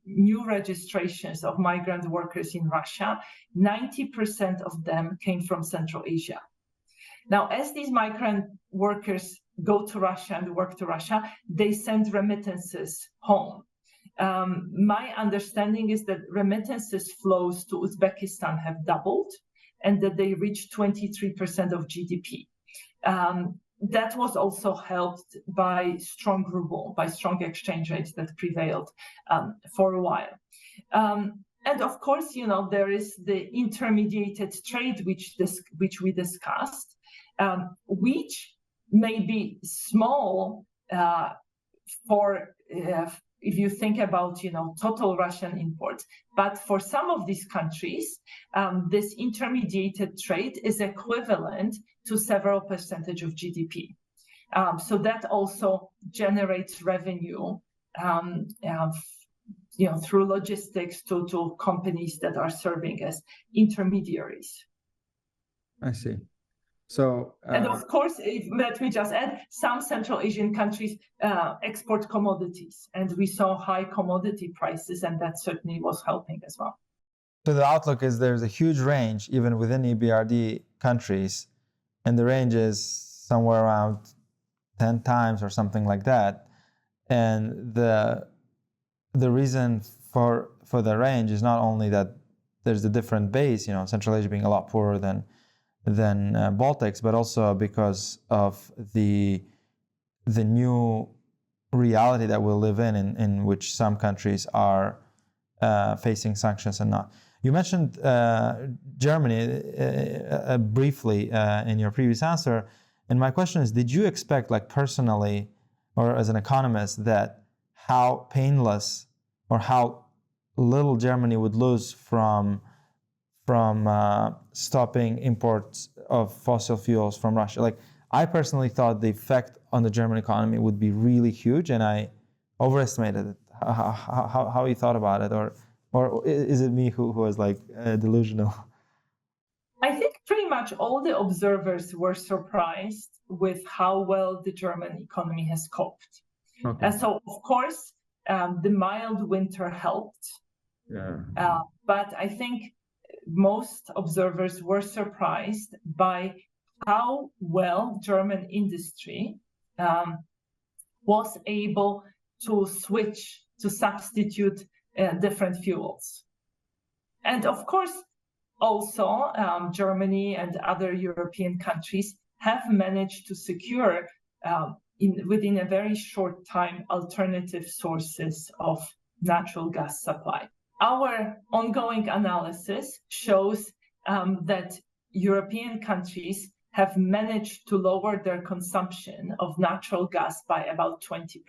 new registrations of migrant workers in Russia. 90% of them came from Central Asia. Now, as these migrant workers go to Russia and work to Russia, they send remittances home. My understanding is that remittances flows to Uzbekistan have doubled and that they reached 23% of GDP. That was also helped by strong ruble, by strong exchange rates that prevailed for a while. And of course, there is the intermediated trade, which we discussed, which may be small if you think about total Russian imports, but for some of these countries, this intermediated trade is equivalent to several percentage of GDP. So that also generates revenue through logistics to companies that are serving as intermediaries. I see. So, and of course, let me just add, some Central Asian countries export commodities, and we saw high commodity prices, and that certainly was helping as well. So the outlook is there's a huge range even within EBRD countries, and the range is somewhere around 10 times or something like that. And the reason for the range is not only that there's a different base, Central Asia being a lot poorer than Baltics, but also because of the new reality that we live in which some countries are facing sanctions and not. You mentioned Germany briefly in your previous answer, and my question is, did you expect, like personally, or as an economist, that how painless or how little Germany would lose from stopping imports of fossil fuels from Russia? Like, I personally thought the effect on the German economy would be really huge, and I overestimated it. How you thought about it, or is it me who was like delusional? I think pretty much all the observers were surprised with how well the German economy has coped. Okay. And so, of course, the mild winter helped. Yeah. But I think most observers were surprised by how well German industry was able to switch, to substitute different fuels. And of course, also Germany and other European countries have managed to secure within a very short time alternative sources of natural gas supply. Our ongoing analysis shows that European countries have managed to lower their consumption of natural gas by about 20%.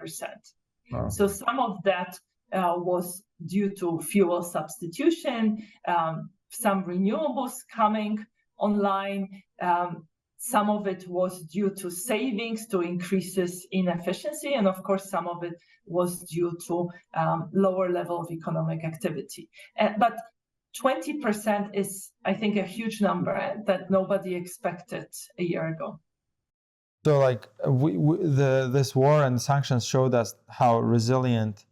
Wow. So some of that was due to fuel substitution, some renewables coming online. Some of it was due to savings, to increases in efficiency, and of course, some of it was due to lower level of economic activity. But 20% is, I think, a huge number that nobody expected a year ago. So, like, this war and sanctions showed us how resilient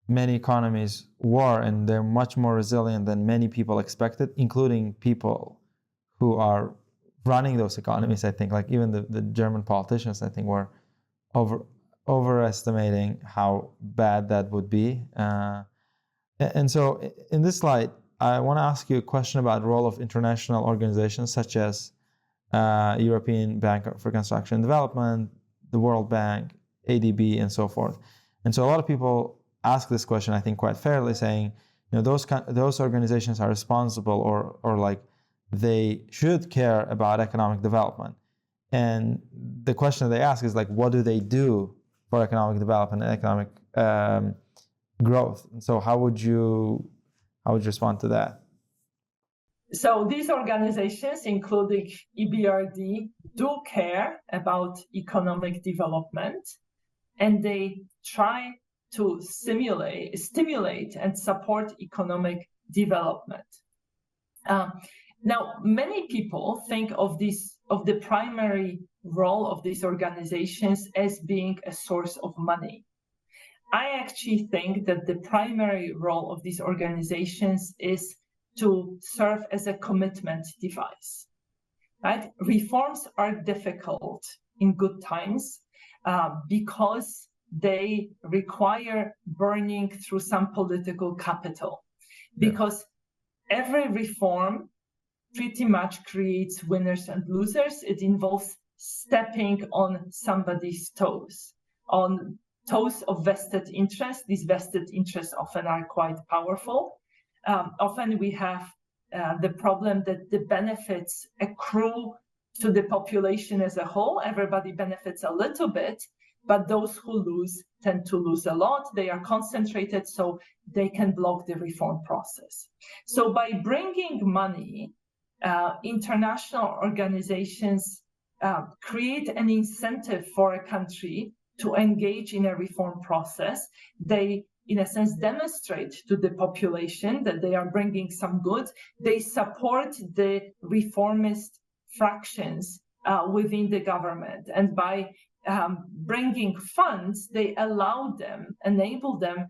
many economies were, and they're much more resilient than many people expected, including people who are running those economies. I think, like, even the German politicians, I think, were overestimating how bad that would be. And so in this slide, I want to ask you a question about the role of international organizations such as European Bank for Reconstruction and Development, the World Bank, ADB, and so forth. And so a lot of people ask this question, I think, quite fairly, saying, those organizations are responsible or like they should care about economic development. And the question that they ask is, like, what do they do for economic development and economic growth? And so how would you respond to that? So these organizations, including EBRD, do care about economic development, and they try to stimulate and support economic development. Now, many people think of the primary role of these organizations as being a source of money. I actually think that the primary role of these organizations is to serve as a commitment device, right? Reforms are difficult in good times because they require burning through some political capital, because every reform pretty much creates winners and losers. It involves stepping on somebody's toes, on toes of vested interests. These vested interests often are quite powerful. Often we have the problem that the benefits accrue to the population as a whole. Everybody benefits a little bit, but those who lose tend to lose a lot. They are concentrated, so they can block the reform process. So by bringing money, international organizations create an incentive for a country to engage in a reform process. They, in a sense, demonstrate to the population that they are bringing some good. They support the reformist fractions within the government. And by bringing funds, they enable them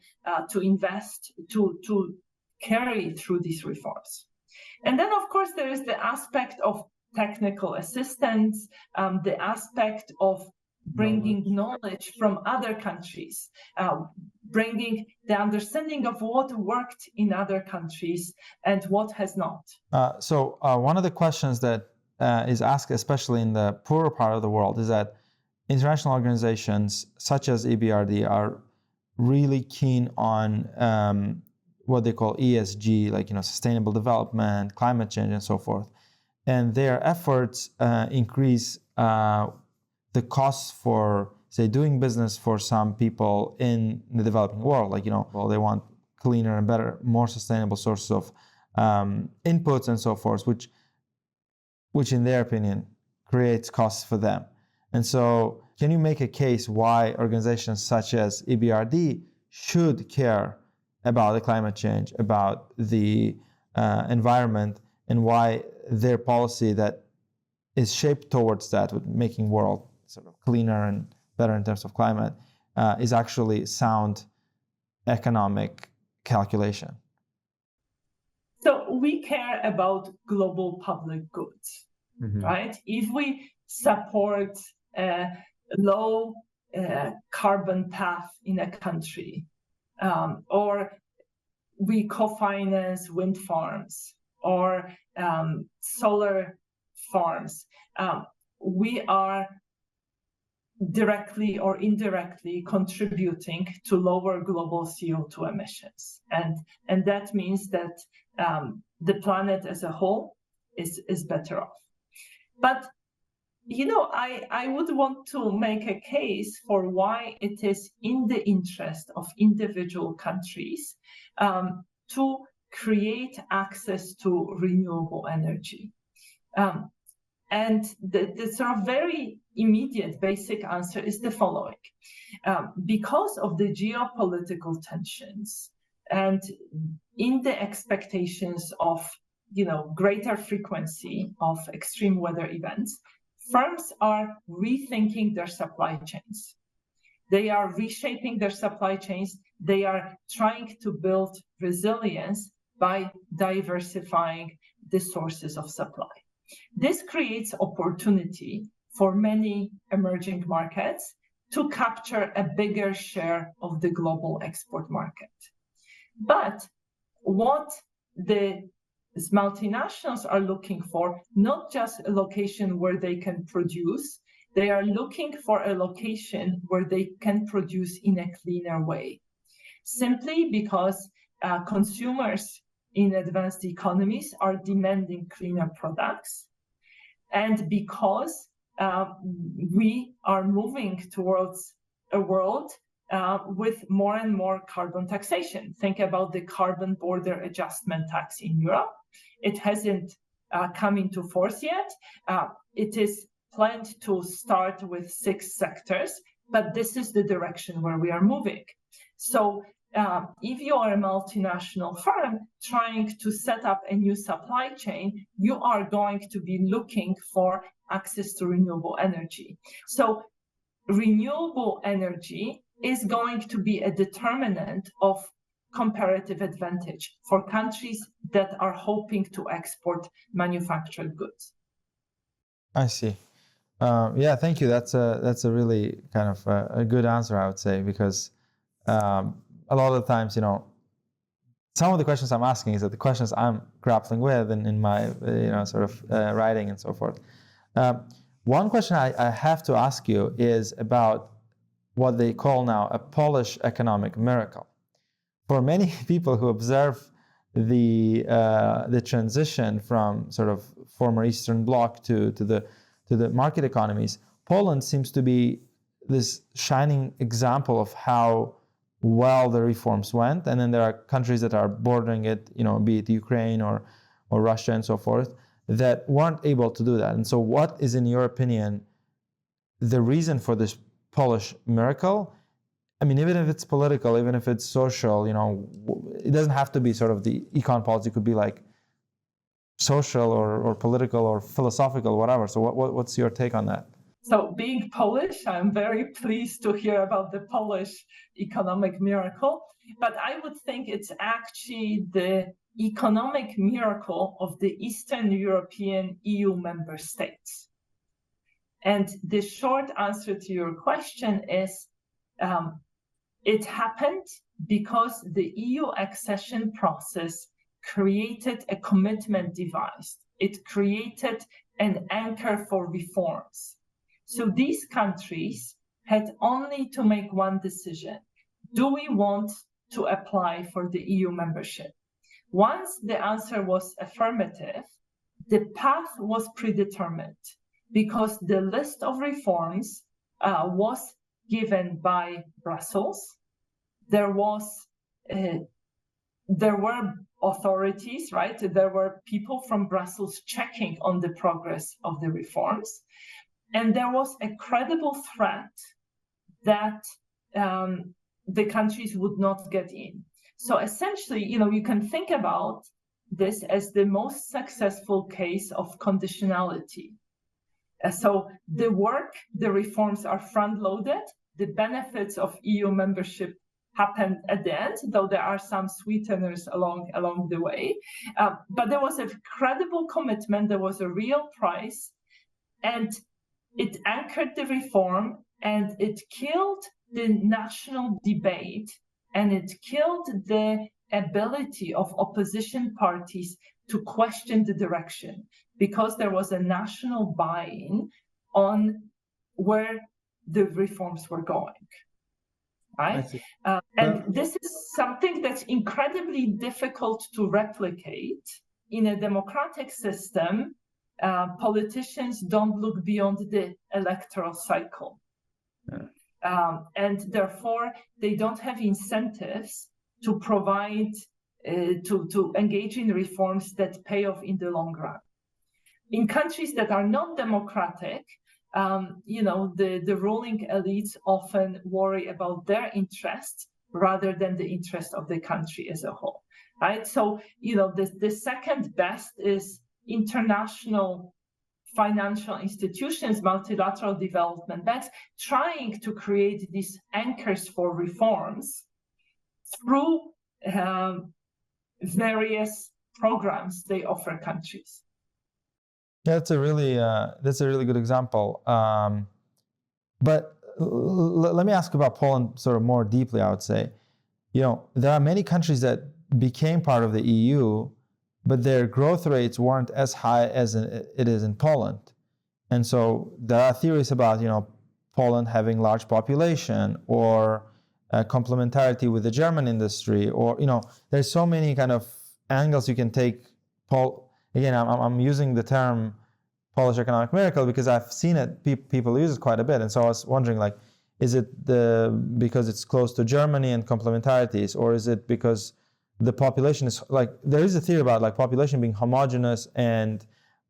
to invest, to carry through these reforms. And then, of course, there is the aspect of technical assistance, the aspect of bringing knowledge from other countries, bringing the understanding of what worked in other countries and what has not. So one of the questions that is asked, especially in the poorer part of the world, is that international organizations such as EBRD are really keen on what they call ESG, like sustainable development, climate change, and so forth. And their efforts increase the costs for, say, doing business for some people in the developing world. Like, they want cleaner and better, more sustainable sources of inputs and so forth, which in their opinion creates costs for them. And so can you make a case why organizations such as EBRD should care about the climate change, about the environment, and why their policy that is shaped towards that, with making world sort of cleaner and better in terms of climate, is actually sound economic calculation? So we care about global public goods, right? If we support a low carbon path in a country, or we co-finance wind farms or solar farms, we are directly or indirectly contributing to lower global CO2 emissions. And that means that the planet as a whole is better off. But I would want to make a case for why it is in the interest of individual countries to create access to renewable energy. And the sort of very immediate basic answer is the following. Because of the geopolitical tensions and in the expectations of greater frequency of extreme weather events, firms are rethinking their supply chains. They are reshaping their supply chains. They are trying to build resilience by diversifying the sources of supply. This creates opportunity for many emerging markets to capture a bigger share of the global export market. But what the multinationals are looking for, not just a location where they can produce, they are looking for a location where they can produce in a cleaner way. Simply because consumers in advanced economies are demanding cleaner products, and because we are moving towards a world with more and more carbon taxation. Think about the carbon border adjustment tax in Europe. It hasn't come into force yet. It is planned to start with 6 sectors, but this is the direction where we are moving. So if you are a multinational firm trying to set up a new supply chain, you are going to be looking for access to renewable energy. So renewable energy is going to be a determinant of comparative advantage for countries that are hoping to export manufactured goods. I see. Yeah, thank you. That's a really kind of a good answer, I would say, because a lot of the times, some of the questions I'm asking is that the questions I'm grappling with in my, sort of writing and so forth. One question I have to ask you is about what they call now a Polish economic miracle. For many people who observe the transition from sort of former Eastern Bloc to the to the market economies. Poland seems to be this shining example of how well the reforms went, and then there are countries that are bordering it, be it Ukraine or Russia and so forth, that weren't able to do that. And so what is, in your opinion, the reason for this Polish miracle? I mean, even if it's political, even if it's social, it doesn't have to be sort of the econ policy. It could be like social or political or philosophical, whatever. So what's your take on that? So being Polish, I'm very pleased to hear about the Polish economic miracle, but I would think it's actually the economic miracle of the Eastern European EU member states. And the short answer to your question is it happened because the EU accession process created a commitment device. It created an anchor for reforms. So these countries had only to make one decision. Do we want to apply for the EU membership? Once the answer was affirmative, the path was predetermined because the list of reforms was given by Brussels. There were authorities, right? There were people from Brussels checking on the progress of the reforms. And there was a credible threat that the countries would not get in. So essentially, you can think about this as the most successful case of conditionality. So the reforms are front-loaded. The benefits of EU membership happen at the end, though there are some sweeteners along the way. But there was a credible commitment. There was a real price, and it anchored the reform, and it killed the national debate, and it killed the ability of opposition parties to question the direction, because there was a national buy-in on where the reforms were going, right? And this is something that's incredibly difficult to replicate in a democratic system. Politicians don't look beyond the electoral cycle. And therefore, they don't have incentives to provide, to engage in reforms that pay off in the long run. In countries that are not democratic, the ruling elites often worry about their interests rather than the interest of the country as a whole, right? So, the second best is international financial institutions, multilateral development banks, trying to create these anchors for reforms through various programs they offer countries. Yeah, that's a really good example. But let me ask about Poland sort of more deeply. I would say, there are many countries that became part of the EU, but their growth rates weren't as high as it is in Poland. And so there are theories about, Poland having large population or complementarity with the German industry, or, there's so many kind of angles you can take. Again, I'm using the term Polish economic miracle because I've seen it, people use it quite a bit. And so I was wondering, is it because it's close to Germany and complementarities, or is it because the population is there is a theory about population being homogeneous and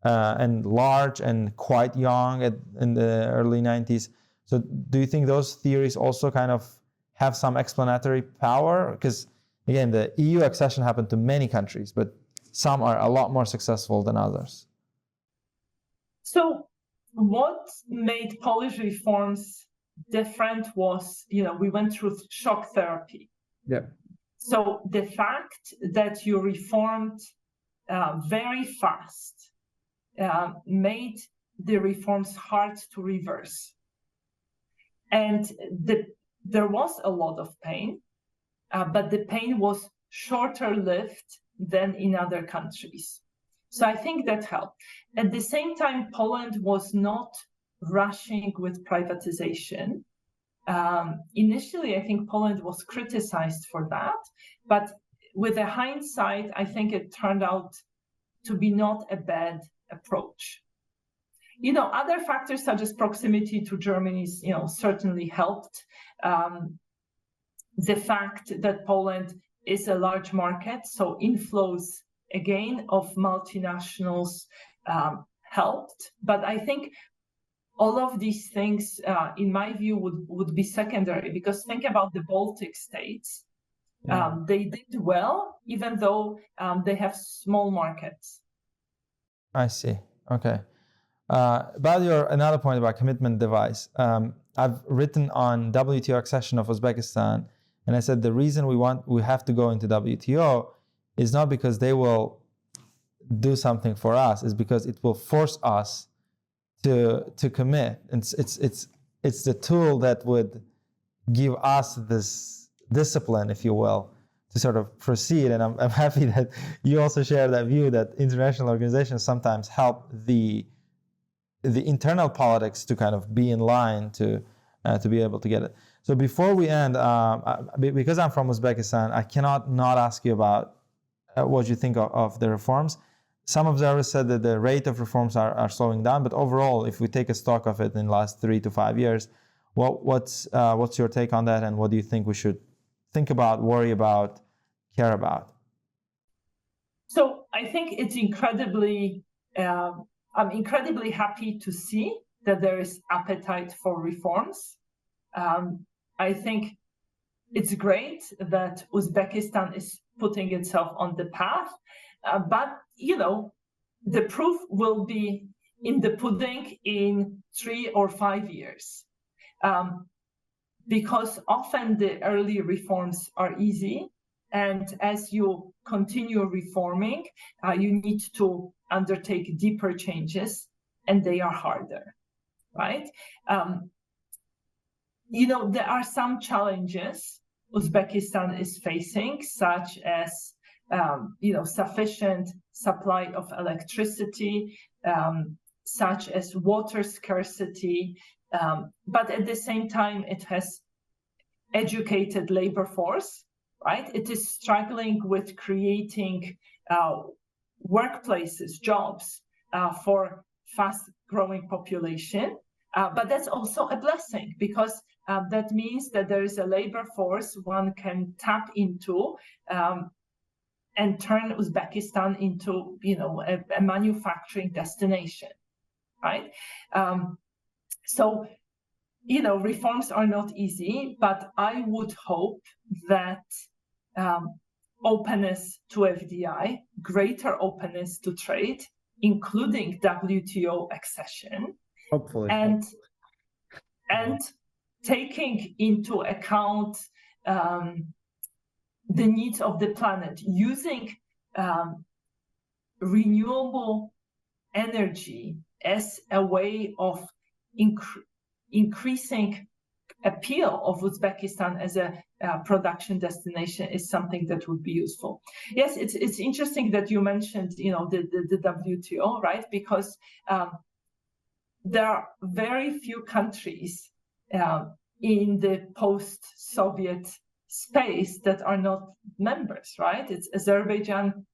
large and quite young in the early 90s. So do you think those theories also kind of have some explanatory power? Because again, the EU accession happened to many countries, but some are a lot more successful than others. So what made Polish reforms different was, we went through shock therapy. Yeah. So the fact that you reformed very fast made the reforms hard to reverse. And there was a lot of pain, but the pain was shorter lived than in other countries. So I think that helped. At the same time, Poland was not rushing with privatization. Initially, I think Poland was criticized for that, but with a hindsight, I think it turned out to be not a bad approach. Other factors such as proximity to Germany, certainly helped. The fact that Poland is a large market, so inflows again of multinationals helped. But I think all of these things, in my view, would be secondary, because think about the Baltic states. They did well, even though they have small markets. I see. Okay. About another point about commitment device, I've written on WTO accession of Uzbekistan, and I said the reason we have to go into WTO is not because they will do something for us, is because it will force us to commit. It's the tool that would give us this discipline, if you will, to sort of proceed. And I'm happy that you also share that view that international organizations sometimes help the internal politics to kind of be in line to be able to get it. So before we end, because I'm from Uzbekistan, I cannot not ask you about what you think of the reforms. Some observers said that the rate of reforms are slowing down, but overall, if we take a stock of it in the last 3 to 5 years, what's your take on that, and what do you think we should think about, worry about, care about? So I think it's I'm incredibly happy to see that there is appetite for reforms. I think it's great that Uzbekistan is putting itself on the path, but the proof will be in the pudding in 3 or 5 years, because often the early reforms are easy, and as you continue reforming, you need to undertake deeper changes, and they are harder, right? There are some challenges Uzbekistan is facing, such as sufficient supply of electricity, such as water scarcity, but at the same time, it has educated labor force, right? It is struggling with creating workplaces, jobs for fast-growing population, but that's also a blessing, because that means that there is a labor force one can tap into and turn Uzbekistan into, a manufacturing destination, right? So, reforms are not easy, but I would hope that openness to FDI, greater openness to trade, including WTO accession, Hopefully. And taking into account the needs of the planet, using renewable energy as a way of increasing appeal of Uzbekistan as a production destination is something that would be useful. Yes, it's interesting that you mentioned, the WTO, right? Because there are very few countries in the post-Soviet space that are not members, right? It's Azerbaijan.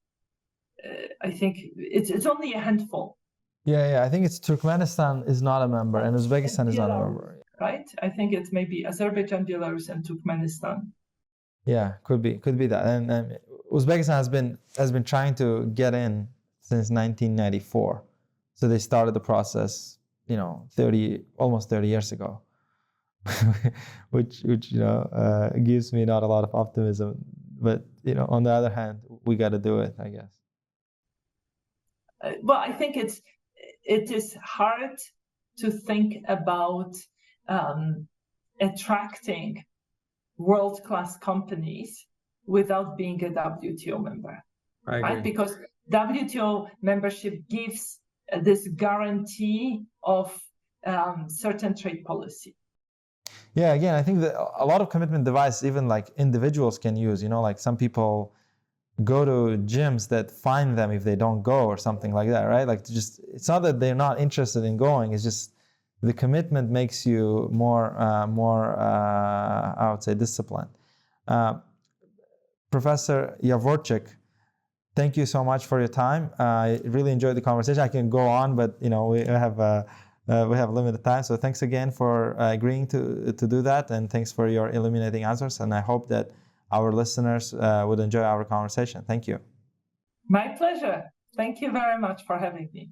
I think it's only a handful. Yeah. I think it's Turkmenistan is not a member, and Uzbekistan is not a member. Right? I think it's maybe Azerbaijan, Belarus, and Turkmenistan. Yeah, could be that. And Uzbekistan has been trying to get in since 1994. So they started the process, almost 30 years ago, which gives me not a lot of optimism. But on the other hand, we got to do it, I guess. Well, I think it is hard to think about attracting world-class companies without being a WTO member, right? Because WTO membership gives this guarantee of certain trade policy. Yeah, again, I think that a lot of commitment devices, even like individuals can use, like some people go to gyms that fine them if they don't go or something like that, right? Like it's not that they're not interested in going, it's just the commitment makes you more, I would say, disciplined. Professor Javorcik thank you so much for your time. I really enjoyed the conversation. I can go on, but we have limited time. So thanks again for agreeing to do that, and thanks for your illuminating answers. And I hope that our listeners would enjoy our conversation. Thank you. My pleasure. Thank you very much for having me.